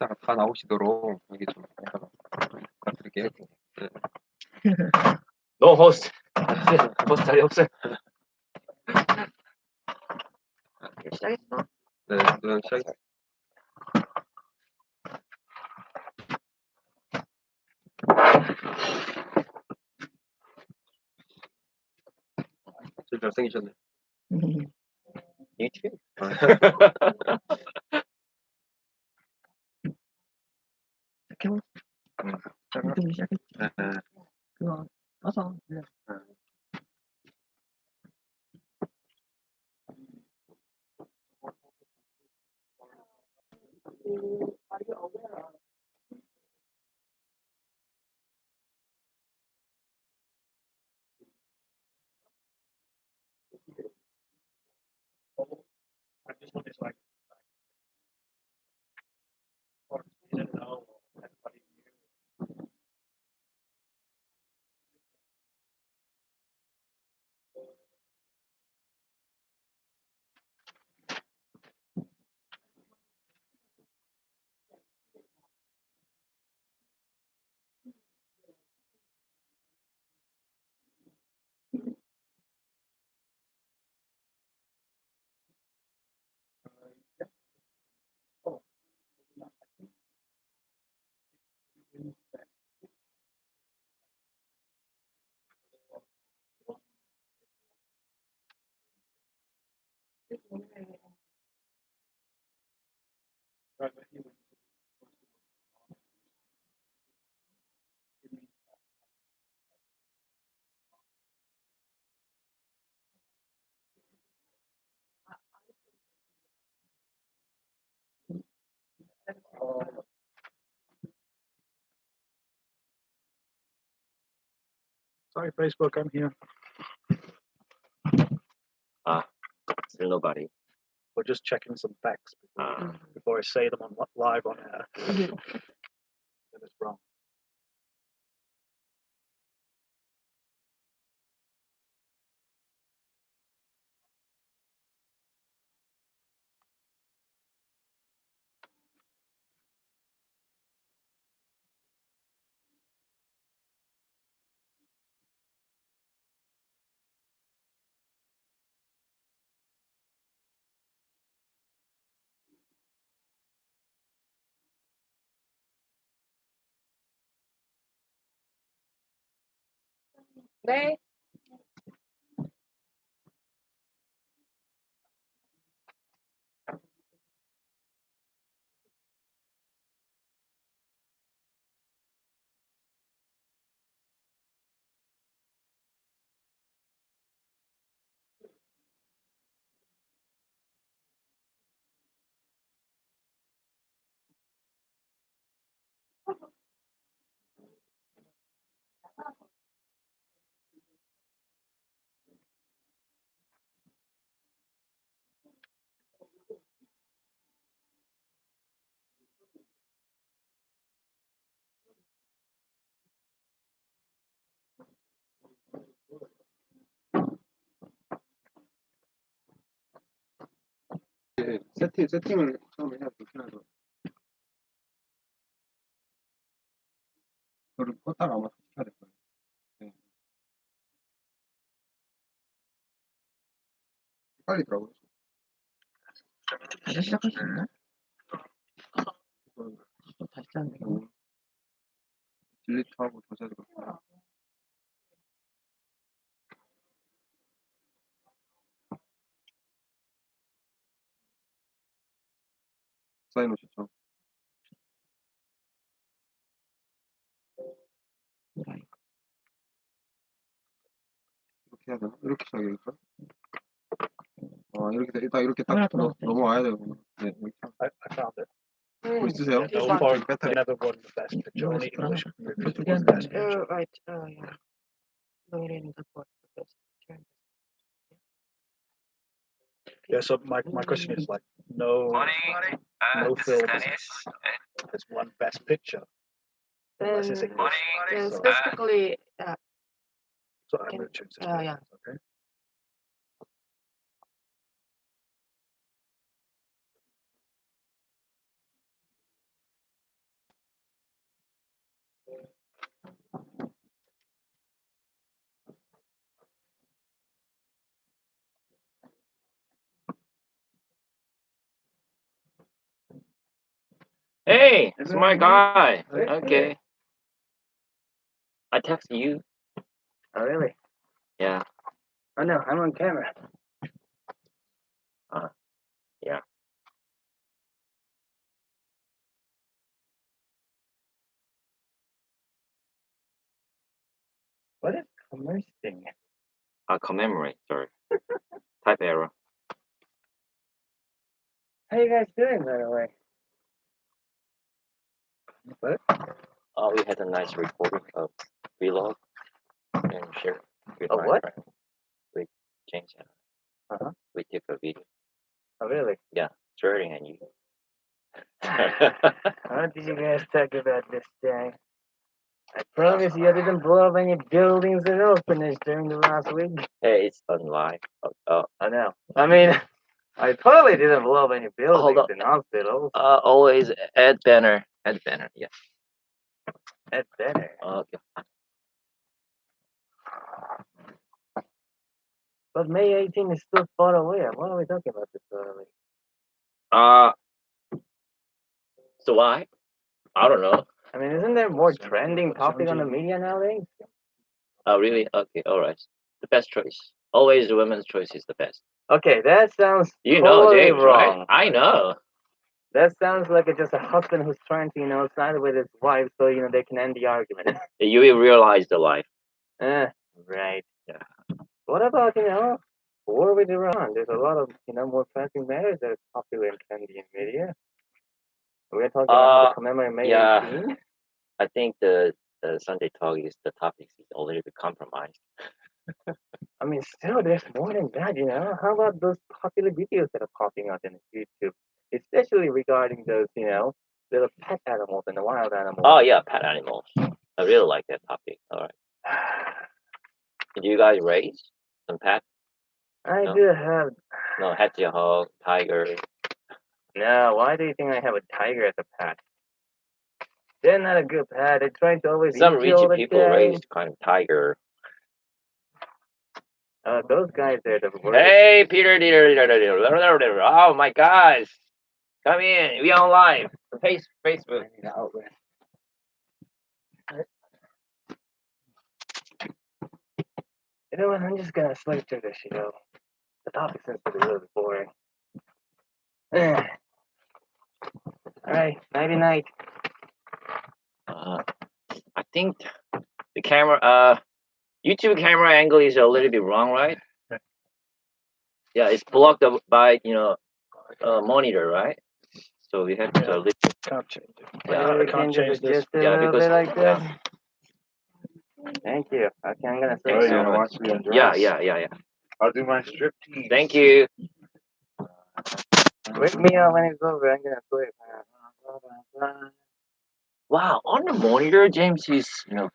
다 나오시도록 여기 좀 부탁드릴게요. 네. No host. 호스트 자리 없어요. 시작했어? 네, 그냥 시작. 제일 잘생기셨네. 이게 이동이 시작했지. 네. 그거 써서. I just want this like, or didn't know everybody knew. Right, but he was sorry, Facebook, I'm here. Still nobody. We're just checking some facts before I say them on live on air. Then it's wrong. 네. 네, 세팅을 처음에 해야 불편해서. 그걸 껐다가 아마 해야 될 거예요. 네. 헷갈리더라고요. 다시 시작할 수 있나? 또 다시 짜는 거. 딜리트하고 다시 해야 될 것 같아요. 사인 오셨죠? 뭐라 이거. 이렇게 해야 되나? 이렇게 시작해야겠죠? 이렇게 일단 이렇게 딱 카메라 돌아갔어요. 넘어와야 되고. 네, 이렇게. I found it. 뭐 있으세요? No 이거 foreign 배터리. never won the best picture. 이거 Only English 불안하다. movies 두 won 개는 best 돼. picture. Right. Oh, yeah. Located in the port. Yeah. So my question is like, no film has won best picture unless it's English. Yeah, So, specifically, so I'm gonna choose this. yeah. Okay. Hey, it's my guy. Right Okay. I texted you. Oh, really? Yeah. Oh, no, I'm on camera. Yeah. What is commersing? Commemorate. Sorry. Type error. How you guys doing, by the way? What? We had a nice recording of vlog and share with Of my what? friend. We changed it. Uh-huh. We took a video. Oh, really? Sharing and you. What did you guys talk about this day? I promise you I didn't blow up any buildings and orphanage during the last week. Hey, it's on live. Oh, I know. I mean, I totally didn't blow up any buildings on. and hospitals. Always add banner. Add banner. Yeah. That's better. Okay. But May 18th is still far away. What are we talking about this early? So why? I don't know. I mean, isn't there more trending topic on the media nowadays? Oh, really? Okay. All right. The best choice. Always the women's choice is the best. Okay, that sounds You know, totally James, wrong. right? I know. That sounds like it's just a husband who's trying to, side with his wife so, they can end the argument. You will realize the life. Right. Yeah. What about, war with Iran? There's a lot of, more pressing matters that are popular and trendy in media. We're talking about how to commemorate May yeah. 18. I think the Sunday talk is the topic is a little bit compromised. I mean, still, there's more than that, How about those popular videos that are popping up in YouTube? Especially regarding those, little pet animals and the wild animals. Oh yeah, pet animals. I really like that topic. All right. Did you guys raise some pets? I No. do have. No, hedgehog, tiger. No, why do you think I have a tiger as a pet? They're not a good pet. They're trying to always Some eat you all rich the people time. raise kind of tiger. Those guys are the worst. Hey, Peter. Oh my gosh. Come in. We on live. Facebook. You know what? I'm just gonna slip through this, The topic seems to be really boring. Alright, nighty night. I think the camera, YouTube camera angle is a little bit wrong, right? Yeah, it's blocked by, monitor, right? So we have to. Can't change it. Yeah, we can't change this. Just a Yeah, little because bit like this. yeah. Thank you. Okay, I'm gonna Thanks say so you much. watch me undress? Yeah. I'll do my strip tease. Thank you. Wake me up when it's over. I'm gonna sleep. Wow, on the monitor, James is,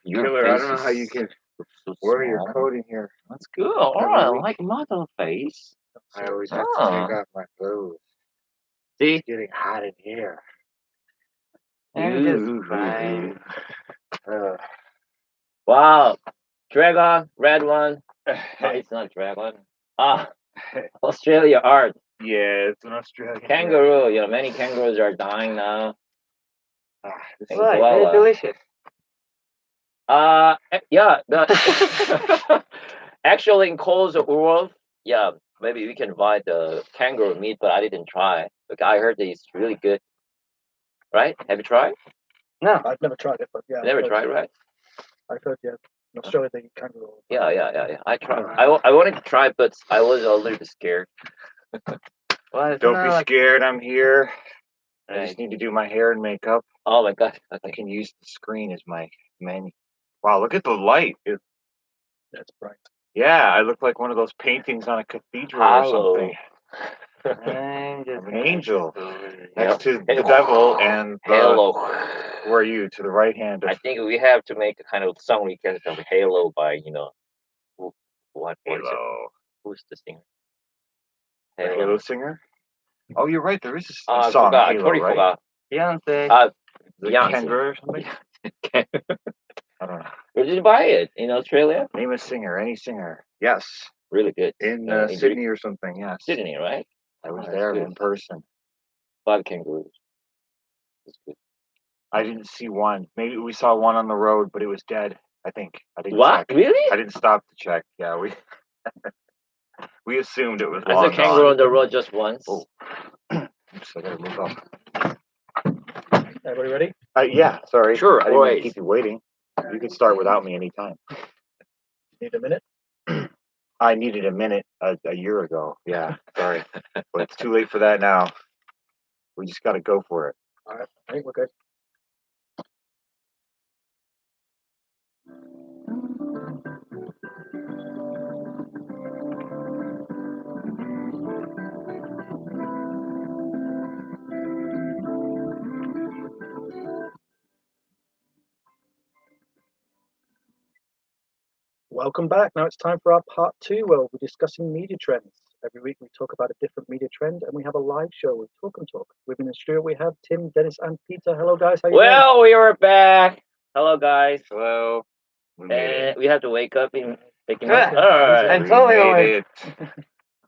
your Killer, face I don't know how you can wear your coat in here. That's good. All right, like model face. I always have to take off my clothes. See? It's getting hot in here. I'm just fine. Wow, dragon, red one. It's not dragon. Australia art. Yeah, it's an Australian. Kangaroo. Many kangaroos are dying now. Right, very delicious. Yeah. Actually, in Coles World, yeah, maybe we can buy the kangaroo meat, but I didn't try. Like I heard that it's really good. Right? Have you tried? No. I've never tried it, but yeah. Never tried, right? I've heard, yeah. In Australia, they kangaroo. Yeah. I tried. I wanted to try, but I was a little bit scared. Well, it's Don't not be like- scared. I'm here. I Right. just need to do my hair and makeup. Oh my god. I Okay. can use the screen as my menu. Wow, look at the light. That's bright. Yeah, I look like one of those paintings on a cathedral or something. I'm just I'm an angel Yep. next to the devil and the, Halo. where are you? To the right hand of I think we have to make a kind of song recast of Halo by, what is it? Halo. Who's the singer? The Halo singer? Oh, you're right. There is a I song, forgot. I Halo, totally right? forgot. Beyonce. The Beyonce. Kendra or something? I don't know. Where did you buy it? In Australia? Name a singer, any singer. Yes. Really good. In in Sydney or something, yes. Sydney, right? I was Oh, that's there good. in person. 5 kangaroos. It's good. I didn't see one. Maybe we saw one on the road, but it was dead. I think I didn't What? check. Really? I didn't stop to check. Yeah, we we assumed it was I saw long kangaroo gone. on the road just once. Oh. Oops, I gotta move up. Everybody ready? Yeah, sorry. Sure, I didn't want to always. keep you waiting. You can start without me anytime. Need a minute? I needed a minute a year ago. Yeah, sorry. But it's too late for that now. We just got to go for it. All right, I think we're good. Welcome back. Now it's time for our part 2 where we'll be discussing media trends. Every week we talk about a different media trend and we have a live show with Talk and Talk. With me in the studio we have Tim, Dennis and Peter. Hello guys, how you doing? Well, we are back. Hello, guys. Hello. We made it. We have to wake up in taking Good. All right. I'm We totally made awake. it.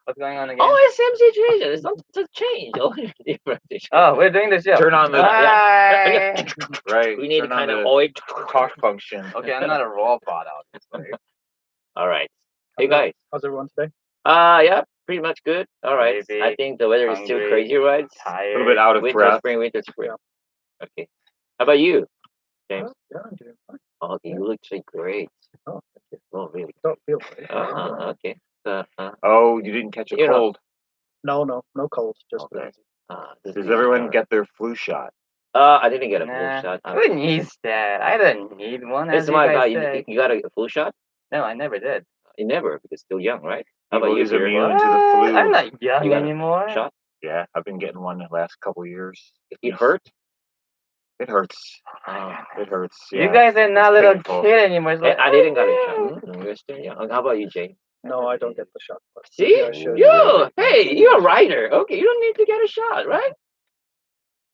What's going on again? Oh, it's same situation. It's not a change. Oh, different situation. Oh, we're doing the show. Turn on the Yeah. right. We need turn kind on of the oil. talk function. Okay, I'm not a robot, obviously. All right. Hey guys. How's everyone today? Yeah, pretty much good. All right. Sleepy, I think the weather is still hungry, crazy, right? A Tired. little bit out of Winter, breath. winter, spring. Okay. How about you, James? Yeah, I'm doing fine. Oh, you look so great. Oh, thank you. Oh, really? Don't feel great. Okay. Oh, you didn't catch a You know. cold. No cold, just Okay. lazy. Does everyone get their flu shot? I didn't get a flu Nah, shot. who needs that? I don't need one, as It's you my guys God. say. You got a flu shot? No, I never did. You never, because still young, right? How People about you, is Peter? immune to the flu. I'm not young You got a anymore. Shot? Yeah, I've been getting one the last couple years. It hurt? It hurts. It hurts. Yeah. You guys are not It's little painful. kid anymore. It's like, I didn't get a shot. You're still young. How about you, Jay? No, I don't get the shot. But See? maybe I should. You! Hey, you're a writer. Okay, you don't need to get a shot, right?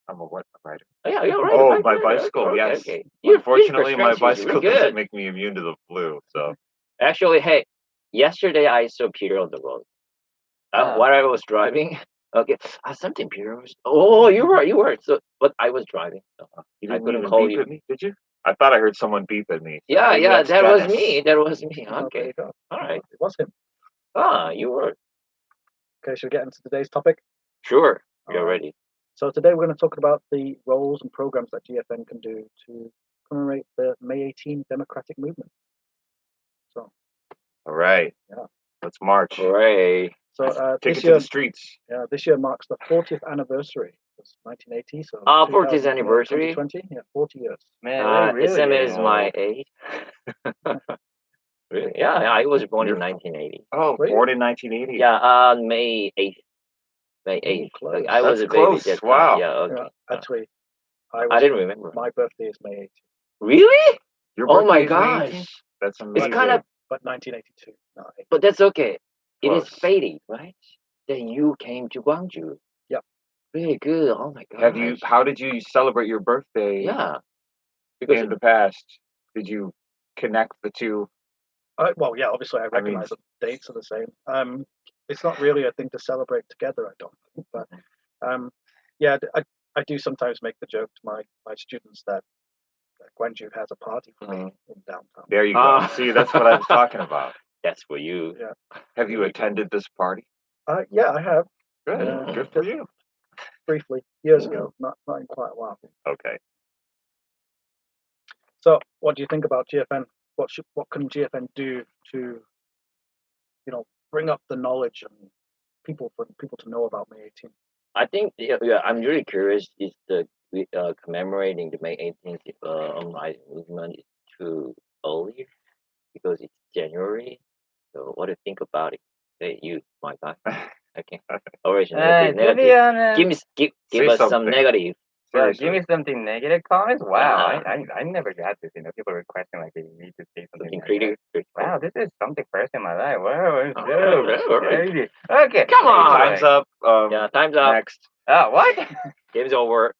I'm a what writer? Yeah, you're right. Oh, bike my rider. bicycle. Okay, Yes. okay. Your Unfortunately, physical my strength is bicycle really doesn't good. make me immune to the flu. So Actually, hey, yesterday I saw Peter on the road. While I was driving. Okay, something Peter was. Oh, you were. So, but I was driving. So you I didn't couldn't even call beep you. at me, did you? I thought I heard someone beep at me. Yeah, Maybe yeah, that's that was Dennis. me. That was me. Oh, there Okay, you go. all right. It was him. You were. Okay, should we get into today's topic? Sure, you're All right. ready. So today we're going to talk about the roles and programs that GFN can do to commemorate the May 18 democratic movement. So, All right. Yeah. Let's march. Hooray. so Take this it to year, the streets. this year marks the 40th anniversary. It's 1980, so 40th anniversary? 2020, yeah, 40 years. man, we're really same as getting my old. age. Really? Yeah, I was born in You're- 1980. Oh, Were you? born in 1980. Yeah, May 8th. May 8th. close. Like, I was That's a baby. close. That time. Wow. Yeah, okay. Yeah, actually, I didn't remember. My birthday is May 18, Really? Your Oh my birthday is May 18th? gosh. That's It's amazing. kind of, but 1982. No, but that's okay. It is Close. fading, right? Then you came to Gwangju. Yep. Really good. Oh my god. How did you celebrate your birthday Yeah. Because in the past? Did you connect the two? well, yeah, obviously I recognize that the dates are the same. It's not really a thing to celebrate together, I don't think. But yeah, I do sometimes make the joke to my students that Gwangju has a party for me in downtown. There you go. See, that's what I was talking about. that's for you. Yeah. Have you attended this party? Yeah, I have Good. Good for you. briefly years ago, not in quite a while. Okay. So, what do you think about GFN? What can GFN do to, bring up the knowledge and for people to know about May 18th? I think I'm really curious. Is the commemorating the May 18th uprising movement is too early because it's January? So what do you think about it? Hey, you, my guy. Okay. Original. To be honest, Give Say us some something. negative. give me something negative comments. Wow, Yeah. I never got this. People requesting like they need to say something Something negative. critical. Wow, this is something first in my life. Wow, it's Oh, so right. crazy. Okay, Come on. anyway. Time's up. Yeah, time's up. Next. Oh, what? Game's over.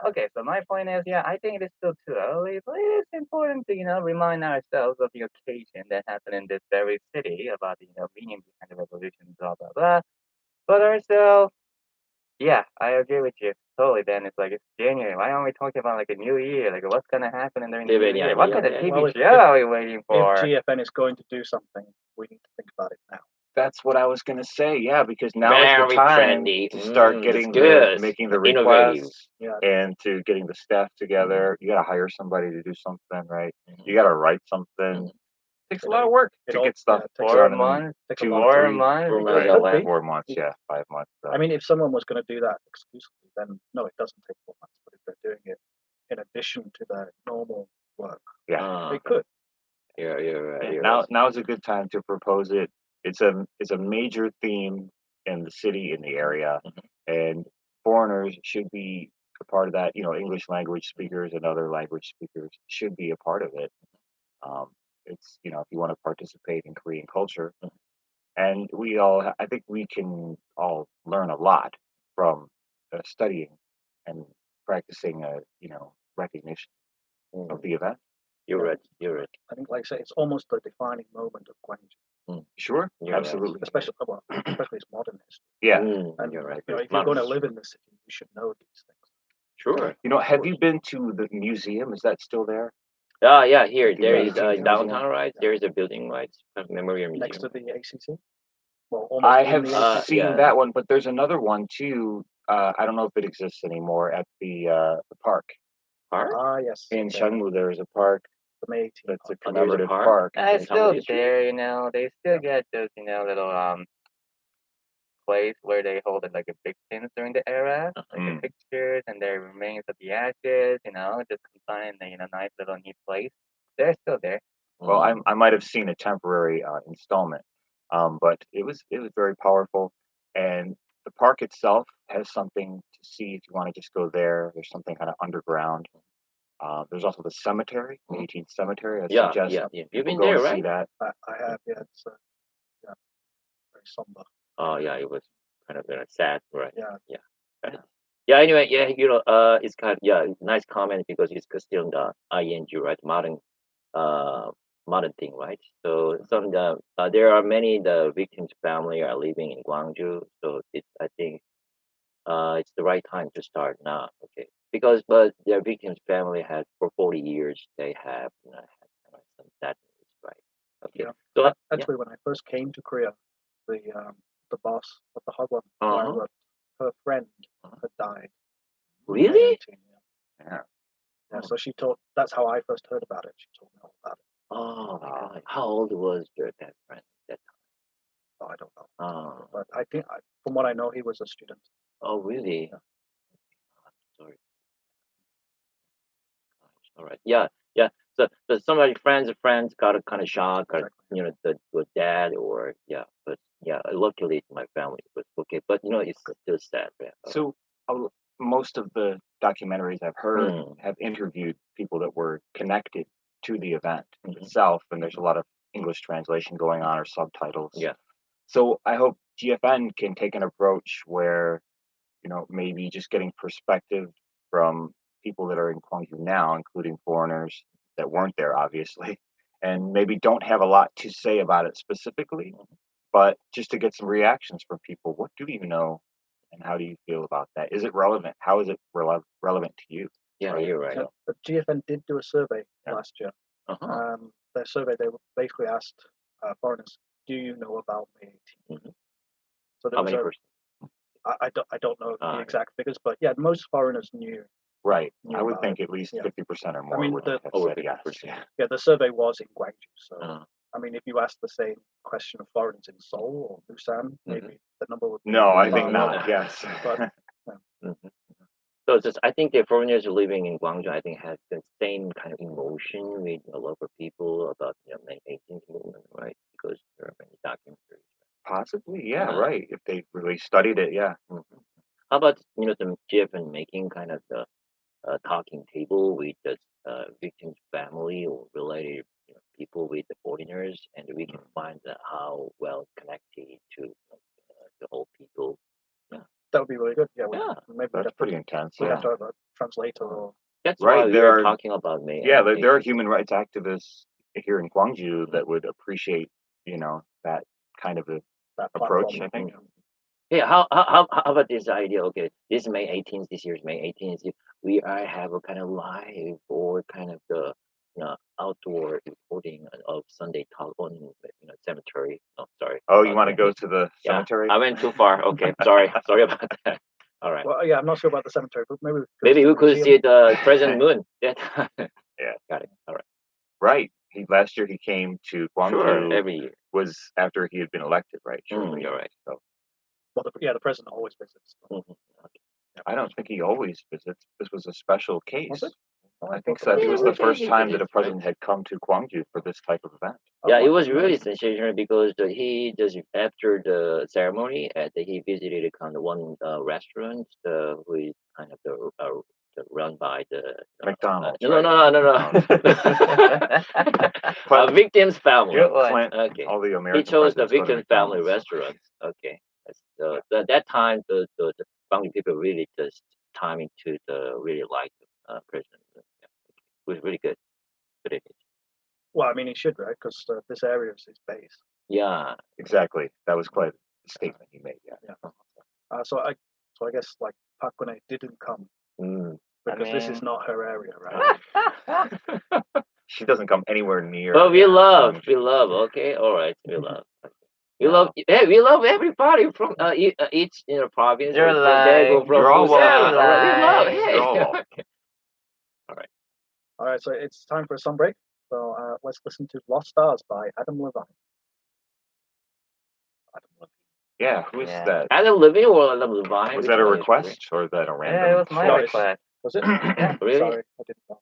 Okay, so my point is, yeah, I think it is still too early, but it is important to, remind ourselves of the occasion that happened in this very city about the, meaning behind the revolution, blah, blah, blah. But also, Yeah, I agree with you totally. Then it's like it's January. Why aren't we talking about like a new year? Like what's gonna happen during the Do you new have any year? What idea? kind of Yeah. TV Well, if- show are we waiting If for? GFN is going to do something, we need to think about it now. That's what I was gonna say. Yeah, because now is Very the time trendy. to start That's getting good. making the Innovative. requests Yeah. and to getting the staff together. You gotta hire somebody to do something, right? Mhm. You gotta write something. Takes a lot of work It to all- get stuff yeah, it takes done 4 in months, Take a 2, lot. 4 3, months. 4 It months, could yeah. be. 4 months. Yeah, 5 months. I mean, if someone was going to do that exclusively, then no, it doesn't take 4 months. But if they're doing it in addition to their normal work, Yeah. they could. You're right. You're Now right. now is a good time to propose it. It's a major theme in the city, in the area, and foreigners should be a part of that. You know, English language speakers and other language speakers should be a part of it. It's if you want to participate in Korean culture, and I think we can all learn a lot from studying and practicing recognition of the event. You're right. You're right. I think, like I say, it's almost the defining moment of Gwangju, Sure, You're right. absolutely. especially its modern history. Yeah. And You're right. if you're going to live in the city, you should know these things. Sure. Have you been to the museum? Is that still there? Yeah. Here The there is 18th downtown, museum? right? There is a building, right? Memorial Museum. Next to the ACC. Well, almost I in have the ACC. seen yeah. that one, but there's another one too. I don't know if it exists anymore at the park Park? Ah, yes. in the- Chengmu. There is a park The May 18th. that's a Oh, there's a commemorative park? park. It's in still Tamboli Street? there, they still get those, little place where they hold it like a big pins during the era, like the Mm. pictures and their remains of the ashes, just confined in a nice little neat place. They're still there. Well, I might have seen a temporary installment, but it was very powerful, and the park itself has something to see if you want to just go there. There's something kind of underground. There's also the cemetery, the 18th cemetery. I Yeah. suggest You've people been go there, and see right? that. I have, yeah. It's very somber. Oh yeah, it was kind of sad, right? Yeah. Right. Yeah. Anyway, yeah, it's kind of nice comment because it's still in the ing, right? Modern thing, right? So there are many the victims' family are living in Gwangju, so I think it's the right time to start now. Okay, because but their victims' family had for 40 years they have had kind of some sadness, right? Okay, Yeah. so Actually, when I first came to Korea, the boss of the Hagwon where I Uh-huh. worked, her friend had died. in Really? 2018, yeah. Yeah. Yeah, so she told. That's how I first heard about it. She told me all about it. Oh my God, how old was that friend? That Oh, I don't know, oh, but I think, from what I know, he was a student. oh really? Sorry. All right. Yeah. So some of your friends got a kind of shock, got Exactly. the dad or but luckily my family was okay, but it's still sad. Yeah. So most of the documentaries I've heard Mm. have interviewed people that were connected to the event Mhm. itself, and there's a lot of English translation going on or subtitles. Yeah. So I hope GFN can take an approach where, maybe just getting perspective from people that are in Gwangju now, including foreigners that weren't there, obviously, and maybe don't have a lot to say about it specifically, but just to get some reactions from people. What do you know, and how do you feel about that? Is it relevant? How is it relevant to you? Yeah, Right. you're right. Yeah, but GFN did do a survey Yeah. last year. Uh-huh. Their survey, they basically asked foreigners, "Do you know about May 18th?" Mhm. So there How was many a. percent? I don't know Ah, the yeah. exact figures, but yeah, most foreigners knew. Right. Knew I would about think it. at least Yeah. 50% or more mean, would the- have Over said yes. 50%. Yeah. Yeah, the survey was in Gwangju, so Uh, I mean, if you ask the same question of foreigners in Seoul or Busan, maybe the number would be No, I far think lower. not. Yes. But mhm. So it's just I think the foreigners living in Guangzhou, I think, has the same kind of emotion with local people about May 18th movement, right? Because there are many documentaries. Possibly. Yeah. Uh, Right. If they really studied it. Yeah. Mhm. How about the GFN making kind of the talking table with the victim's family or related people with the foreigners, and we can find how well connected to the whole people. that would be really good. Yeah, Yeah, maybe That's pretty intense. we Yeah. have to have a translator or that's Right, why we there are are- talking about May. Yeah. May There are 18th. human rights activists here in Gwangju that would appreciate, that kind of a that approach. platform. I think. Hey, how about this idea? Okay, this May 18th, this year's May 18th. We are have a kind of live or kind of the outdoor recording of Sunday talk on cemetery. Oh, sorry. Oh, you want to go to the Yeah, cemetery? I went too far. Okay, sorry, sorry about that. All right. Well, yeah, I'm not sure about the cemetery, but maybe Maybe we could see the President Moon. Yeah. Yeah. Got it. All right. Right. Last year he came to Gwangju. Sure. Every year. Was after he had been elected, right? Surely. You're right. So well, the president always visits. Mhm. I don't think he always visits. This was a special case. Was it? Oh, I think thought so. It Yeah, was we the first think time it that a is, right? president had come to Gwangju for this type of event. Oh, Yeah, it wow, was really amazing. sensational because he just after the ceremony, he visited a kind of one restaurant who is kind of the run by the McDonald's. no, right? no, no, no, no. A victim's family. Good one. Clinton, Okay, all the he American chose the presidents go to victim family McDonald's. restaurant. Okay, that time the family people really just timing to the really like president. Yeah. It was really good. Good idea. Well, I mean, he should, right? Because this area is his base. Yeah. Exactly. That was quite a statement he made. Yeah. Yeah. So I guess like Park Geun-hye didn't come Mm. because this is mean- not her area, right? She doesn't come anywhere near. But we love, Gwangju. okay, all right, we love. We No. love, hey, we love everybody from each province. You're or they go lying. from You're all Busan, welcome. all right, we love. You're Hey. You're all welcome. All right, so it's time for a song break. So let's listen to "Lost Stars" by Adam Levine. Adam Levine. Yeah. Who is Yeah. that? Adam Levine or Adam Levine? Was which that a one is request or is that a random? Yeah, it was my No, choice? request. Was it? Yeah. Really? Sorry, I didn't know.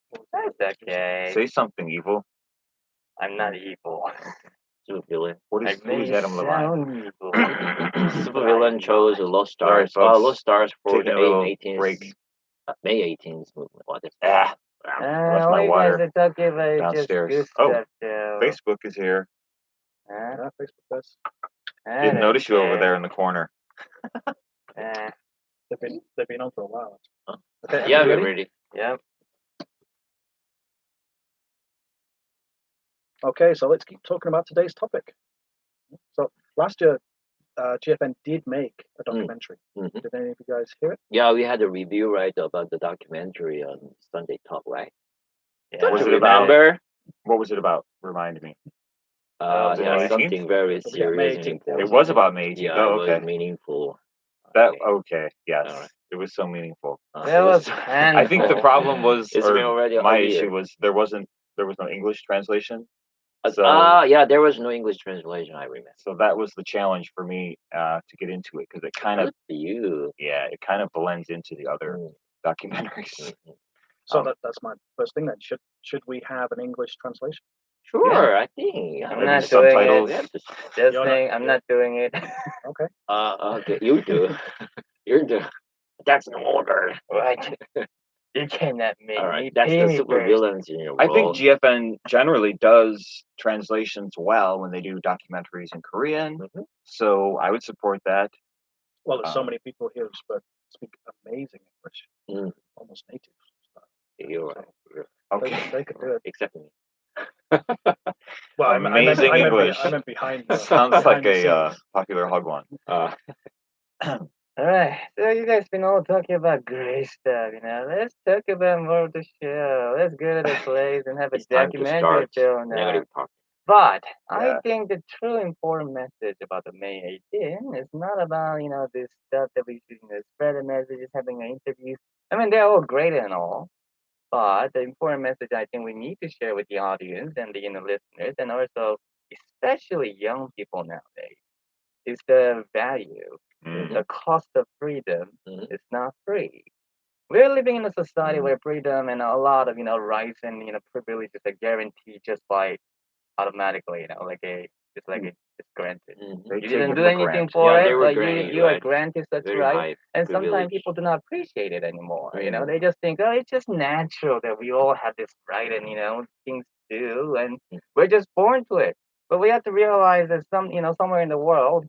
That's okay. Say something evil. I'm not evil. Super villain. What I is? Who may is Adam Levine? sound evil. Super villain chose Lost All right, Stars. folks, Lost Stars for taking the a little 18th break. May 18th movement. What is Ah, that? left All my you guys water are talking about is just downstairs. good Oh, stuff, though. Facebook is here. Huh? Yeah, Facebook does. I Didn't don't notice you over care. there in the corner. They've been on for a while. Huh? Okay, Yeah, you we're ready? ready. Yep. Okay, so let's keep talking about today's topic. So last year, GFN did make a documentary. Mhm. Did any of you guys hear it? Yeah, we had a review right about the documentary on Sunday Talk, right? Yeah. Don't Was you it about- remember? What was it about? Remind me. was it Yeah, May 18th? something very Yeah, serious May and 18th. important. It was about May 18th. Yeah, Oh, it was okay. meaningful. That Okay. okay. Yes, All right. it was so meaningful. That was I think the handful. problem was, It's or been already a my year. issue was there was no English translation. So Yeah, there was no English translation. I remember. so that was the challenge for me to get into it because it kind of Good for you. it kind of blends into the other Mm, documentaries. mm. So Um, that's my first thing. Then should we have an English translation? Sure, I think. Yeah, I'm Maybe not subtitles. doing we it. have to. Just You're not- saying, I'm not doing it. Okay. Okay, you do. You do. That's an order. Right. You cannot make All me right, that's pay the me super first. villains in your I world. think GFN generally does translations well when they do documentaries in Korean. Mhm. So I would support that. Well, there's so Um, many people here who speak amazing English, Mm. almost native. You're right. Okay. They could do it. Except me. Well, Amazing English. I meant behind. The, Sounds behind like the a scenes. popular hugwan. All right. So you guys been all talking about great stuff, Let's talk about more of the show. Let's go to the place and have a It's time to documentary start film. negative talk. But I Yeah. think the true important message about the May 18 is not about, this stuff that we should, spread the messages, having an interviews. I mean, they're all great and all. But the important message I think we need to share with the audience and the listeners, and also especially young people nowadays, is the value, Mm. the cost of freedom Mhm. is not free. We're living in a society Mhm. where freedom and a lot of rights and privileges are guaranteed just by automatically, it's granted. Mhm. They You take didn't it do for anything granted. for Yeah, it, they were but granted, you are right. granted such Very right. high And sometimes privilege. people do not appreciate it anymore. Mhm. They just think, oh, it's just natural that we all have this right and things to do, and we're just born to it. But we have to realize that somewhere in the world,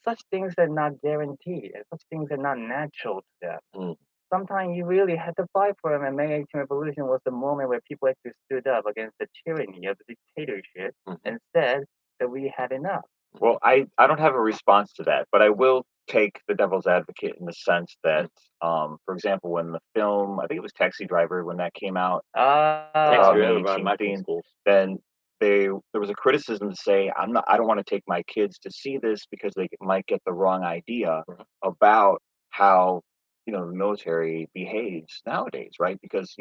such things are not guaranteed, and such things are not natural to them. Mm. Sometimes you really had to fight for them, and May 18 Revolution was the moment where people actually stood up against the tyranny of the dictatorship Mhm. and said that we had enough. Well, I don't have a response to that, but I will take the devil's advocate in the sense that, for example, when the film, I think it was Taxi Driver, when that came out, Next May year about Michael 18th, schools. then there was a criticism to say I don't want to take my kids to see this because they might get the wrong idea about how the military behaves nowadays, right? Because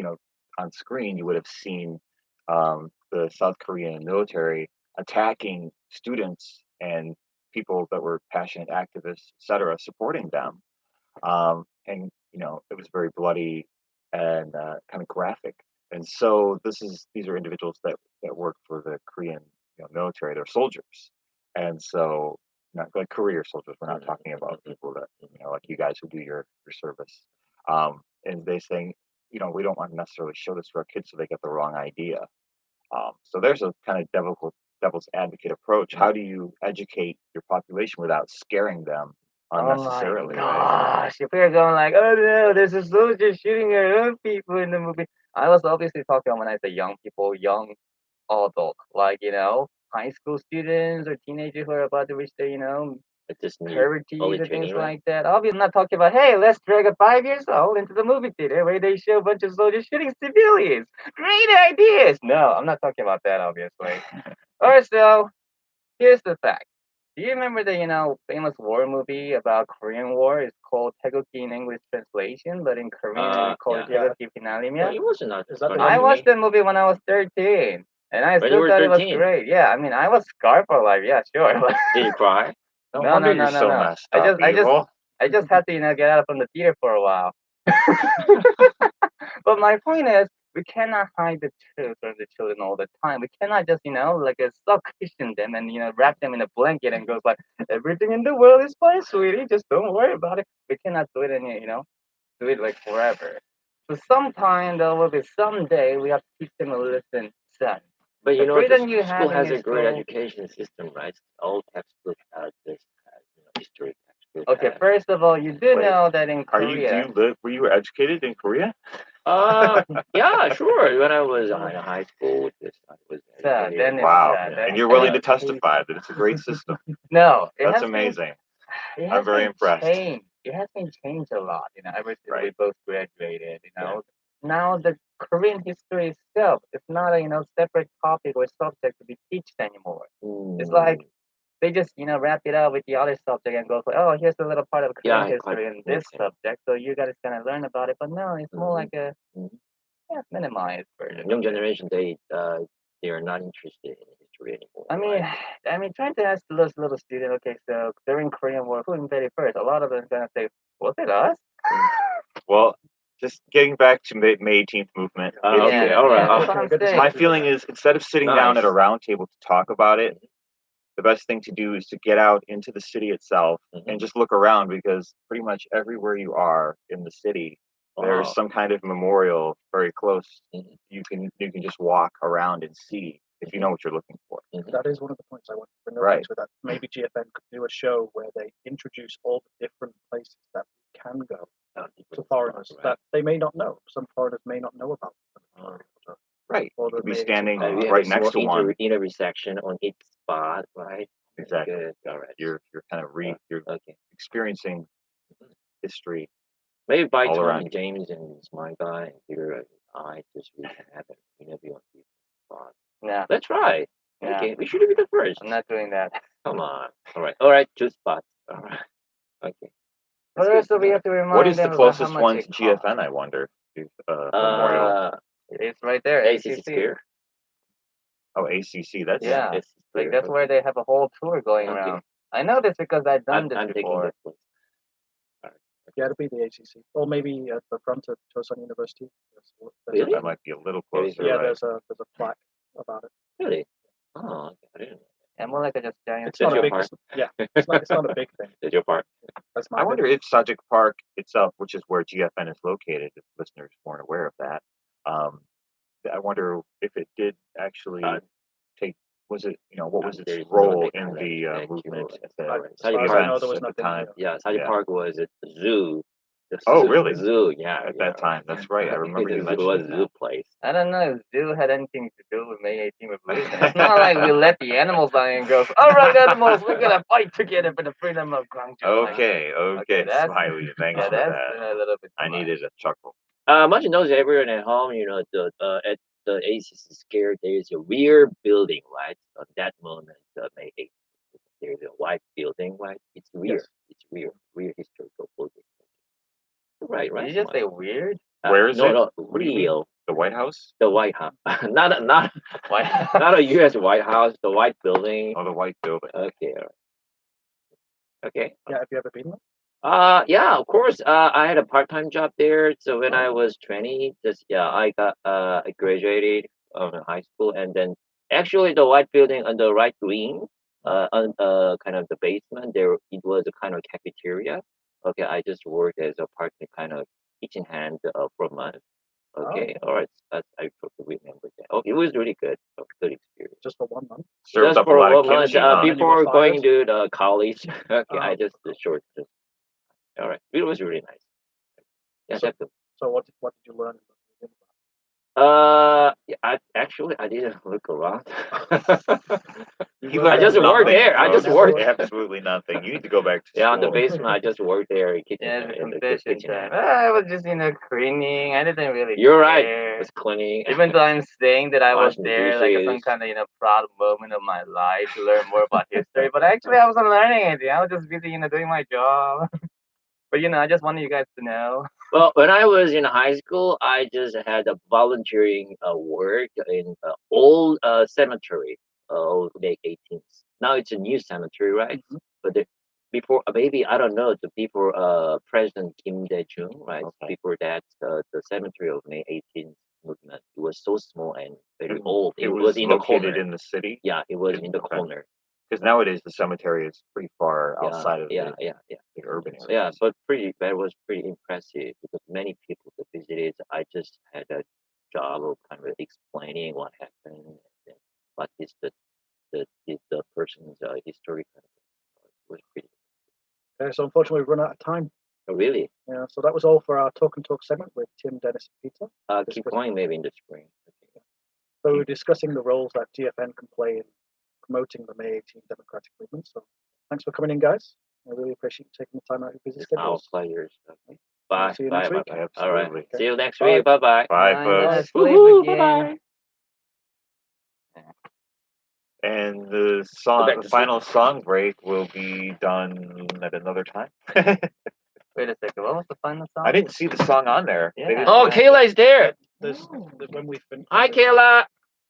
on screen you would have seen the South Korean military attacking students and people that were passionate activists, etc., supporting them, and it was very bloody and kind of graphic. And so these are individuals that work for the Korean military. They're soldiers, and so not like career soldiers. We're not talking about people that like you guys who do your service. And they saying we don't want to necessarily show this to our kids so they get the wrong idea. So there's a kind of devil's advocate approach. How do you educate your population without scaring them unnecessarily? Oh my gosh! If we're going like, oh no, there's a soldier shooting our own people in the movie. I was obviously talking when I say young people, young adult, like high school students or teenagers who are about to reach their puberty early and things training, right? like that. Obviously, not talking about hey, let's drag a 5 years old into the movie theater where they show a bunch of soldiers shooting civilians. Great ideas. No, I'm not talking about that. Obviously. Also, here's the fact. Do you remember the famous war movie about Korean War? It's called Taeguki in English translation, but in Korean we call it Yeah. Taeguki Well, Finalime. it wasn't that. Is that the funny one I to watched me. that movie when I was 13, and I When you still were thought it was 13? great. Yeah, I mean, I was scarred for life. Yeah, sure. Did you cry? No No, wonder no, you're no, no, so no. messed I up, just evil. I just had to get out from the theater for a while. But my point is, we cannot hide the truth from the children all the time. We cannot just like suck cushion them and wrap them in a blanket and goes like everything in the world is fine, sweetie. Just don't worry about it. We cannot do it do it like forever. So sometime there will be someday we have to teach them a lesson, son. But The the freedom you have school in has your a great school. education system, right? All textbook has this, history textbook. Okay, first of all, you do Wait, know that in do Korea. you live? Were you educated in Korea? Yeah, sure. When I was in high school, I was So educated. then it's Wow, that and you're willing to education- testify that it's a great system. No, it That's has amazing. Been, it I'm has very been impressed. changed. It has been changed a lot, ever since we Right. both graduated. Now the Korean history itself is not a separate topic or subject to be taught anymore. It's like they just wrap it up with the other subject and go for here's a little part of Korean Yeah, quite history in this okay. subject, so you guys gonna learn about it. But no, it's more like a Mhm. minimized version. Young of it. generation, they are not interested in history anymore. I mean, right? trying to ask those little students, okay, so during Korean War, who invaded first? A lot of them gonna say, was it us? Well, just getting back to May 18th movement. Okay, Yeah, all right. yeah, that's what I'm Good to see saying. My feeling is instead of sitting down at a Nice. round table to talk about it, the best thing to do is to get out into the city itself and just look around, because pretty much everywhere you are in the city, there's Wow. some kind of memorial very close. Mhm. You can just walk around and see if you know what you're looking for. That is one of the points I want to bring up Right. into that. Maybe GFN could do a show where they introduce all the different places that we can go to foreigners that they may not know. Some foreigners may not know about. Right. Or You could the be May standing 18th. We have right a next to small one. intersection on each spot, right? Exactly. Good. All right. You're kind of you're Okay. experiencing history. Maybe by all Tom around and James and my guy and here and I just we can have an interview on each spot. Yeah, Let's try. Yeah. Okay. We should be the first. I'm not doing that. Come on. All right. All right. 2 spots. All right. Okay. But also we have to remind What is the them about how closest much one it to costs. GFN? I wonder. Memorial. It's right there, ACC ACC. Spear. Oh, ACC. That's Yeah, It's like that's where they have a whole tour going Okay. around. I know this because I've done this I'm taking before. that place. Yeah, it'd be the ACC, or maybe at the front of Chosun University. Really? That might be a little Very closer. Yeah, right? there's a plaque about it. Really? Oh, okay. I didn't know. And more like a just giant. It's not your a big. part? Yeah, it's not a big thing. Did your part? That's my I bit. wonder if Sajik Park itself, which is where GFN is located, if listeners weren't aware of that, I wonder if it did actually take. Was it what was its There's role no in big the thank movement? you. The Right. As far as I know, events there was at the nothing. time. Yeah, Sajid Yeah. Park was a zoo The Oh, zoo, really? Zoo, yeah. At that time, that's right. I remember you It was mentioning zoo that. place. I don't know if zoo had anything to do with May 18th revolution. It's not like we let the animals out and go, all right, animals, we're gonna fight together for the freedom of Guangzhou. Okay, that's- Smiley. Thanks Yeah, for that's that. a little bit. I too much. needed a chuckle. Much knows everyone at home, at the ACC scared, there's a weird building, right? On that moment, May 8th, there's a white building, right? It's weird. It's weird historical building. Right, Did right. you just say weird? Where is no, it? No, What do you mean? real. The White House? The White House, not Why? not a U.S. White House. The White Building. Oh, the White Building. Okay, all right. Okay. Yeah, have you ever been there? Yeah, of course. I had a part-time job there. So when I was 20, I graduated from high school, and then actually the white building on the right wing, on kind of the basement there, it was a kind of cafeteria. Okay, I just worked as a part-time kind of kitchen hand for a month. Okay, all right. I totally remember that. Oh, it was really good. Good experience. Just for 1 month? Served Just up a for lot of 1 month kimchi, huh? before fired? going to the college. Okay, Oh, I just short. All right, it was really nice. Yeah, So- definitely. So what did you learn? Yeah, I didn't look around. You I learned just worked nothing, there. I just folks. worked. Absolutely nothing. You need to go back to Yeah, on the school. basement. I just worked there in kitchen. Yeah, the in the confession kitchen time. area. I was just cleaning. I didn't really. You're right. care. I was cleaning. Even though I'm saying that I was Washing there, like some dishes. kind of proud moment of my life to learn more about history, but actually I wasn't learning anything. I was just busy doing my job. But I just wanted you guys to know. Well, when I was in high school, I just had a volunteering work in old cemetery, old late 18th. Now it's a new cemetery, right? Mhm. But before, maybe I don't know, before President Kim Dae-jung, right? Okay. Before that, the cemetery of May 18th movement, it was so small and very It- old. It was was in the located corner. in the city. Yeah, it was in the Okay. corner. Because nowadays the cemetery is pretty far Yeah, outside of yeah, the yeah. urban area. Yeah, but that was pretty impressive because many people that visited. I just had a job of kind of explaining what happened, and then what is the person's history. It was pretty. Okay, so unfortunately we've run out of time. Oh, really? Yeah, so that was all for our Talk and Talk segment with Tim, Dennis, and Peter. Keep going maybe in the spring. Okay. So we were discussing the roles that GFN can play in promoting the May 18th democratic movement. So thanks for coming in, guys. I really appreciate you taking the time out of your busy It's our schedules. pleasures. Okay. Bye. see you Bye. next Bye. week. Bye. All right. Absolutely. See you next Bye. week. Bye. Bye. Bye, Bye, folks. let's sleep Woohoo, again. bye-bye. And the back to final song break will be done at another time. Wait a second. What was the final song? I didn't see the song on there. They Yeah. didn't- Oh, Kayla is there. There's when we finish. Hi, Kayla.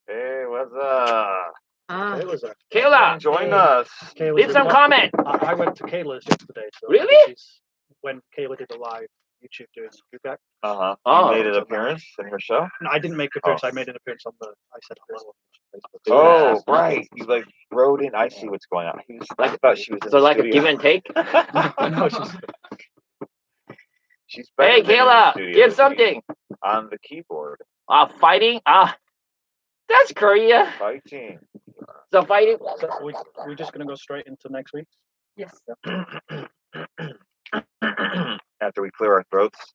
Hey, what's up? Kayla's there. Kayla, Join us. Kayla's leave some there. comment. I went to Kayla's yesterday. So Really? she's, when Kayla did a live YouTube doing feedback. Uh-huh. Oh. You made an appearance in her show? No, I didn't make an appearance. Oh. I made an appearance on the. I said hello on Facebook. Oh, right. You wrote in. I see what's going on. I thought she was in So the like a studio. give and take. No, She's better Hey, than in the Kayla, studio give with me something. on the keyboard. Fighting. That's Korea. Fighting. So fighting. So we're just gonna go straight into next week. Yes. After we clear our throats.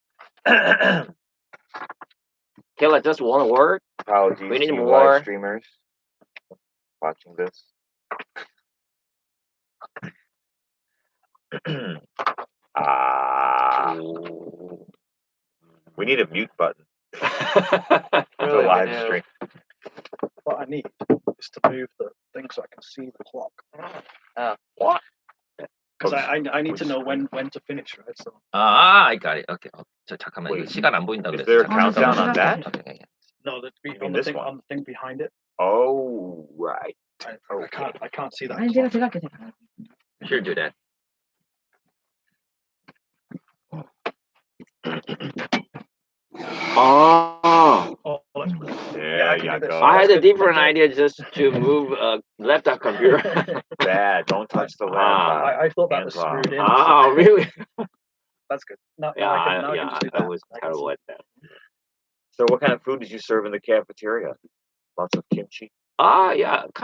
Kayla, just one word. Apologies We need to you more. live streamers watching this. We need a mute button for Really, we live do. stream. What I need is to move the thing so I can see the clock. What? Because I need to know when to finish, right? So I got it. Okay. 저 잠깐만 Wait, 이거 시간 안 보인다 Is 그랬어. there a 잠깐만. countdown on that? Okay. no, mean on this one? on the thing behind it. Oh, right. I can't see that. 아니 clock. 제가 할게요. Sure, do that. Oh, That's brilliant. There I can you do this. go. I had a good. different Thank idea just to move laptop computer. Bad. Don't touch the laptop. I thought that was Hands off. screwed in. Oh, really? That's good. Now Yeah, I can just do I that. was I can terrible see. at that. So what kind of food did you serve in the cafeteria? Lots of kimchi. Yeah,